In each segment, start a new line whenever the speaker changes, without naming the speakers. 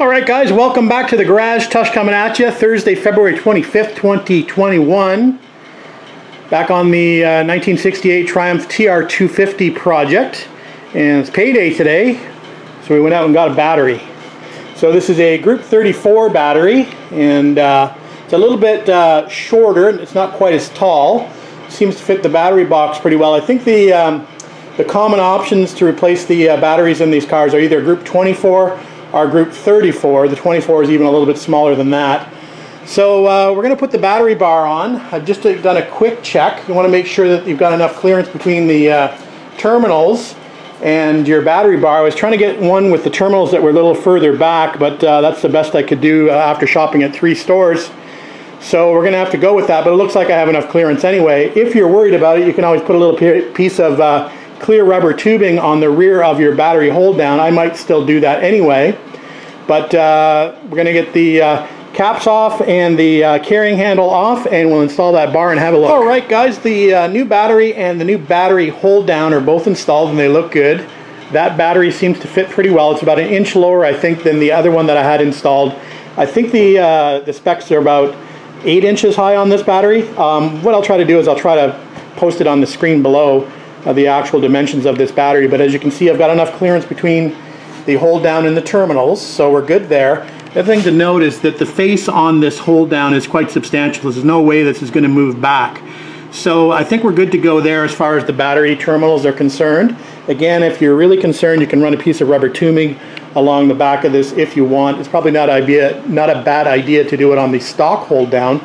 Alright guys, welcome back to the garage. Tush coming at you Thursday, February 25th, 2021. Back on the 1968 Triumph TR250 project. And it's payday today, so we went out and got a battery. So this is a Group 34 battery, and it's a little bit shorter. It's not quite as tall. Seems to fit the battery box pretty well. I think the common options to replace the batteries in these cars are either Group 24 or Group 34. The 24 is even a little bit smaller than that. So we're going to put the battery bar on. I've just done a quick check. You want to make sure that you've got enough clearance between the terminals and your battery bar. I was trying to get one with the terminals that were a little further back, but that's the best I could do after shopping at 3 stores. So we're going to have to go with that, but it looks like I have enough clearance anyway. If you're worried about it, you can always put a little piece of clear rubber tubing on the rear of your battery hold down. I might still do that anyway, but we're going to get the caps off and the carrying handle off, and we'll install that bar and have a look. Alright guys, the new battery and the new battery hold down are both installed and they look good. That battery seems to fit pretty well. It's about 1 inch lower, I think, than the other one that I had installed. I think the specs are about 8 inches high on this battery. What I'll try to do is I'll try to post it on the screen below, the actual dimensions of this battery, but as you can see, I've got enough clearance between the hold down and the terminals, so we're good there. The other thing to note is that the face on this hold down is quite substantial. There's no way this is going to move back. So I think we're good to go there as far as the battery terminals are concerned. Again, if you're really concerned, you can run a piece of rubber tubing along the back of this if you want. It's probably not a bad idea to do it on the stock hold down.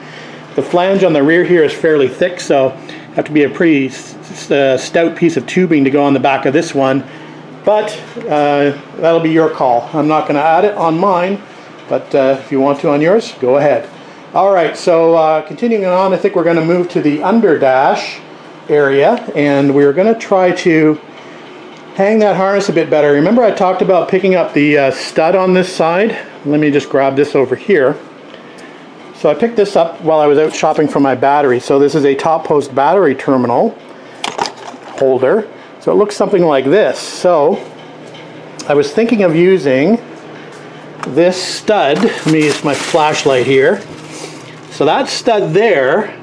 The flange on the rear here is fairly thick, so you have to be a pretty stout piece of tubing to go on the back of this one. But that'll be your call. I'm not going to add it on mine, but if you want to on yours, go ahead. Alright, so continuing on, I think we're going to move to the underdash area, and we're going to try to hang that harness a bit better. Remember I talked about picking up the stud on this side? Let me just grab this over here. So I picked this up while I was out shopping for my battery. So this is a top post battery terminal holder. So it looks something like this. So I was thinking of using this stud. Let me use my flashlight here. So that stud there,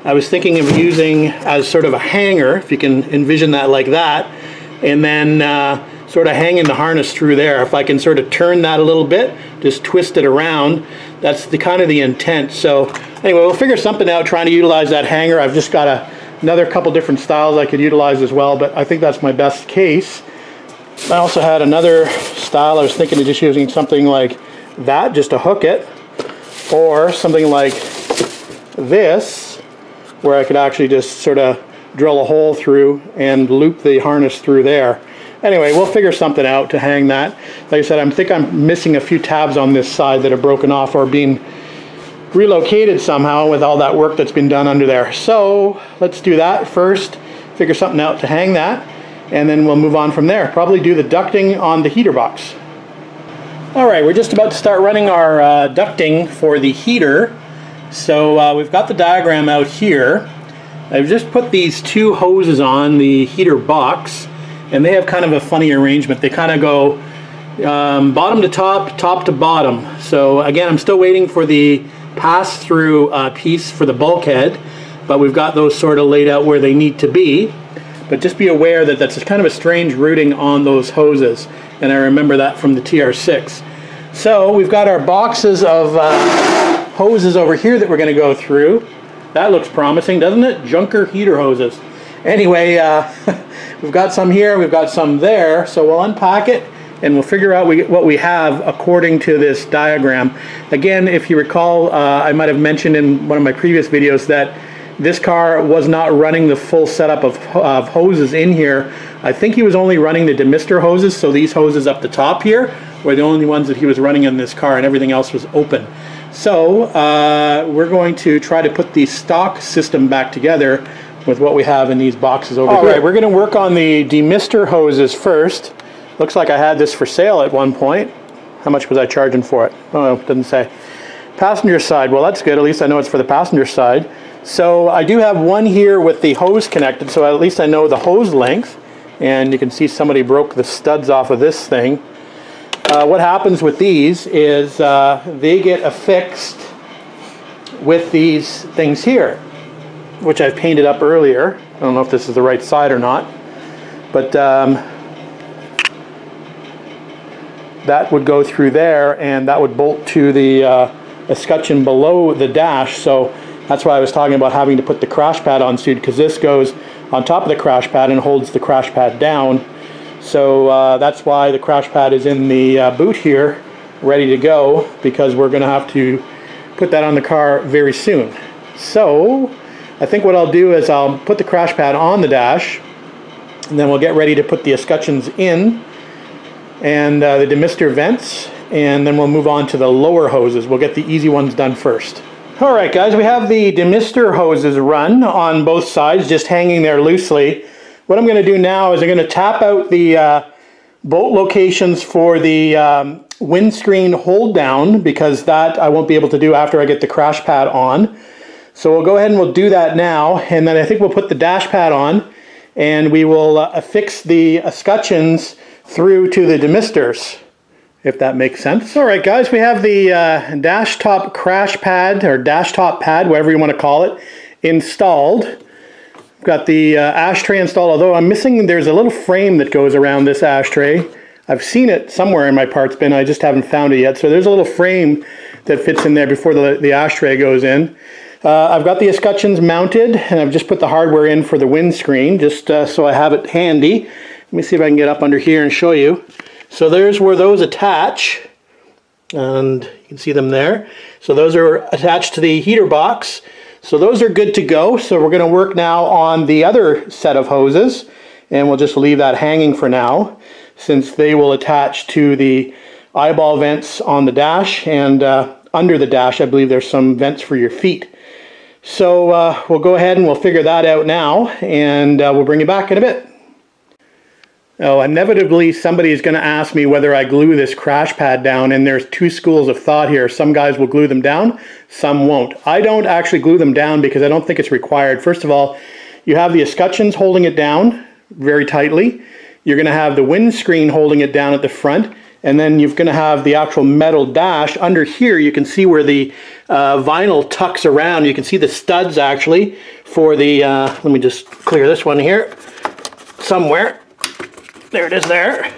I was thinking of using as sort of a hanger, if you can envision that like that, and then sort of hanging the harness through there. If I can sort of turn that a little bit, just twist it around, that's the kind of the intent. So anyway, we'll figure something out trying to utilize that hanger. I've just got another couple different styles I could utilize as well, but I think that's my best case. I also had another style I was thinking of just using something like that, just to hook it, or something like this, where I could actually just sort of drill a hole through and loop the harness through there. Anyway, we'll figure something out to hang that. Like I said, I think I'm missing a few tabs on this side that are broken off or being relocated somehow with all that work that's been done under there. So let's do that first, figure something out to hang that, and then we'll move on from there. Probably do the ducting on the heater box. Alright, we're just about to start running our ducting for the heater. So we've got the diagram out here. I've just put these 2 hoses on the heater box, and they have kind of a funny arrangement. They kind of go bottom to top, top to bottom. So again, I'm still waiting for the pass-through piece for the bulkhead, but we've got those sort of laid out where they need to be. But just be aware that that's kind of a strange routing on those hoses, and I remember that from the TR6. So we've got our boxes of hoses over here that we're going to go through. That looks promising, doesn't it? Junker heater hoses. Anyway, we've got some here, we've got some there, so we'll unpack it and we'll figure out what we have according to this diagram. Again, if you recall, I might have mentioned in one of my previous videos that this car was not running the full setup of hoses in here. I think he was only running the demister hoses, so these hoses up the top here were the only ones that he was running in this car, and everything else was open. So we're going to try to put the stock system back together with what we have in these boxes over here. Alright, we're going to work on the demister hoses first. Looks like I had this for sale at one point. How much was I charging for it? Oh, it doesn't say. Passenger side, well that's good, at least I know it's for the passenger side. So I do have one here with the hose connected, so at least I know the hose length. And you can see somebody broke the studs off of this thing. what happens with these is they get affixed with these things here, which I've painted up earlier. I don't know if this is the right side or not, but that would go through there, and that would bolt to the escutcheon below the dash. So that's why I was talking about having to put the crash pad on soon, because this goes on top of the crash pad and holds the crash pad down. So that's why the crash pad is in the boot here, ready to go, because we're going to have to put that on the car very soon. So I think what I'll do is I'll put the crash pad on the dash, and then we'll get ready to put the escutcheons in and the demister vents, and then we'll move on to the lower hoses. We'll get the easy ones done first. Alright guys, we have the demister hoses run on both sides, just hanging there loosely. What I'm going to do now is I'm going to tap out the bolt locations for the windscreen hold down, because that I won't be able to do after I get the crash pad on. So we'll go ahead and we'll do that now, and then I think we'll put the dash pad on, and we will affix the escutcheons through to the demisters, if that makes sense. Alright guys, we have the dash top crash pad, or dash top pad, whatever you want to call it, installed. I've got the ashtray installed, although I'm missing, there's a little frame that goes around this ashtray. I've seen it somewhere in my parts bin, I just haven't found it yet. So there's a little frame that fits in there before the ashtray goes in. I've got the escutcheons mounted, and I've just put the hardware in for the windscreen, just so I have it handy. Let me see if I can get up under here and show you. So there's where those attach, and you can see them there. So those are attached to the heater box. So those are good to go. So we're going to work now on the other set of hoses, and we'll just leave that hanging for now, since they will attach to the eyeball vents on the dash, and under the dash I believe there's some vents for your feet. So we'll go ahead and we'll figure that out now, and we'll bring you back in a bit. Oh, inevitably somebody is going to ask me whether I glue this crash pad down, and there's two schools of thought here. Some guys will glue them down, some won't. I don't actually glue them down because I don't think it's required. First of all, you have the escutcheons holding it down very tightly. You're going to have the windscreen holding it down at the front, and then you're going to have the actual metal dash. Under here you can see where the vinyl tucks around. You can see the studs actually for the, let me just clear this one here somewhere. There it is there.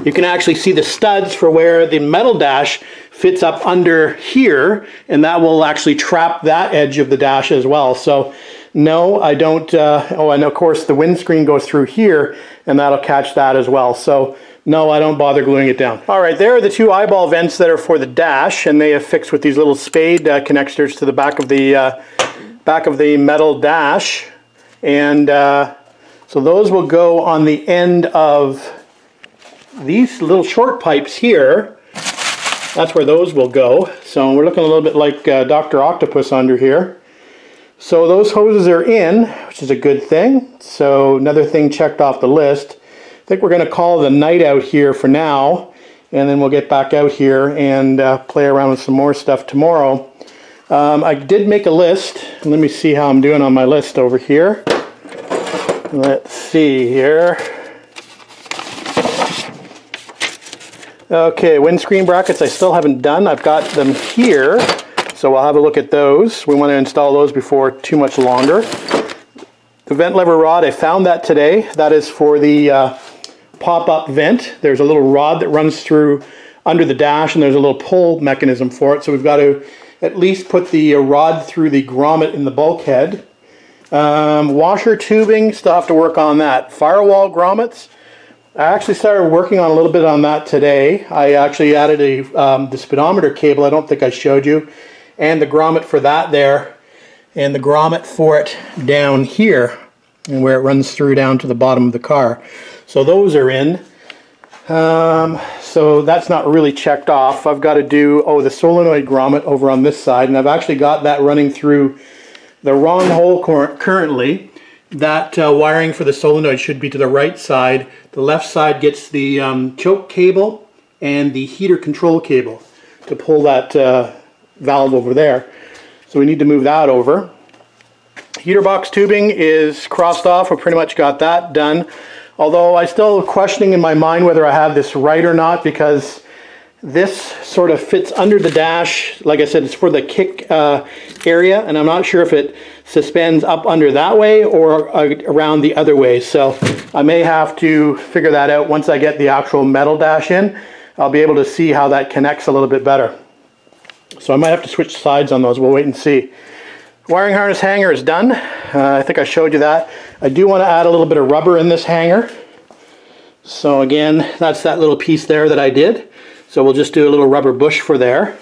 You can actually see the studs for where the metal dash fits up under here, and that will actually trap that edge of the dash as well. So no, I don't, oh, and of course the windscreen goes through here, and that'll catch that as well. So no, I don't bother gluing it down. All right, there are the two eyeball vents that are for the dash, and they affix with these little spade connectors to the back of the metal dash, and so those will go on the end of these little short pipes here. That's where those will go. So we're looking a little bit like Dr. Octopus under here. So those hoses are in, which is a good thing. So another thing checked off the list. I think we're going to call the night out here for now, and then we'll get back out here and play around with some more stuff tomorrow. I did make a list. Let me see how I'm doing on my list over here. Let's see here. Okay, windscreen brackets I still haven't done. I've got them here, so we'll have a look at those. We want to install those before too much longer. The vent lever rod, I found that today. That is for the pop-up vent. There's a little rod that runs through under the dash, and there's a little pull mechanism for it. So we've got to at least put the rod through the grommet in the bulkhead. Washer tubing, still have to work on that. Firewall grommets, I actually started working on a little bit on that today. I actually added the speedometer cable, I don't think I showed you, and the grommet for that there, and the grommet for it down here, and where it runs through down to the bottom of the car. So those are in. So that's not really checked off. I've got to do, the solenoid grommet over on this side, and I've actually got that running through the wrong hole currently. That wiring for the solenoid should be to the right side. The left side gets the choke cable and the heater control cable to pull that valve over there. So we need to move that over. Heater box tubing is crossed off. We pretty much got that done. Although I'm still questioning in my mind whether I have this right or not, because This sort of fits under the dash. Like I said, it's for the kick area, and I'm not sure if it suspends up under that way or around the other way. So I may have to figure that out once I get the actual metal dash in. I'll be able to see how that connects a little bit better. So I might have to switch sides on those. We'll wait and see. Wiring harness hanger is done. I think I showed you that. I do want to add a little bit of rubber in this hanger. So again, that's that little piece there that I did. So we'll just do a little rubber bush for there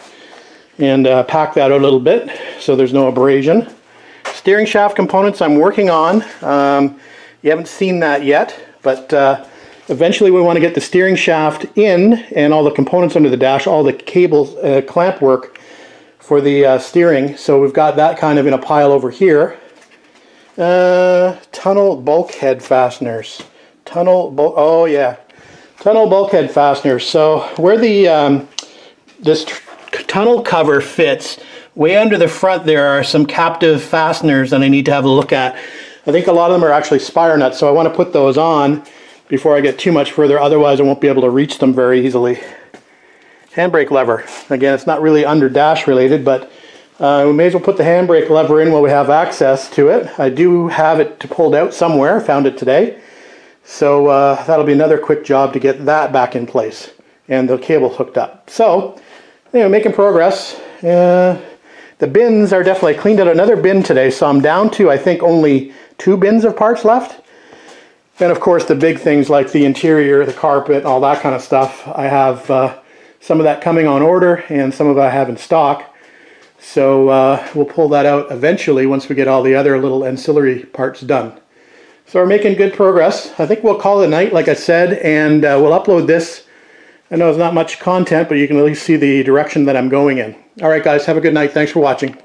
and pack that out a little bit so there's no abrasion. Steering shaft components I'm working on. You haven't seen that yet, but eventually we want to get the steering shaft in and all the components under the dash, all the cables, clamp work for the steering. So we've got that kind of in a pile over here. Tunnel bulkhead fasteners. Tunnel bulkhead fasteners. So where the this tunnel cover fits, way under the front there are some captive fasteners that I need to have a look at. I think a lot of them are actually spire nuts, so I want to put those on before I get too much further, otherwise I won't be able to reach them very easily. Handbrake lever. Again, it's not really under dash related, but we may as well put the handbrake lever in while we have access to it. I do have it pulled out somewhere, found it today. So that'll be another quick job to get that back in place and the cable hooked up. So, anyway, making progress. The bins are definitely cleaned out another bin today, so I'm down to, I think, only 2 bins of parts left. And of course the big things like the interior, the carpet, all that kind of stuff. I have some of that coming on order and some of it I have in stock. So we'll pull that out eventually once we get all the other little ancillary parts done. So we're making good progress. I think we'll call it a night, like I said, and we'll upload this. I know it's not much content, but you can at least see the direction that I'm going in. All right, guys, have a good night. Thanks for watching.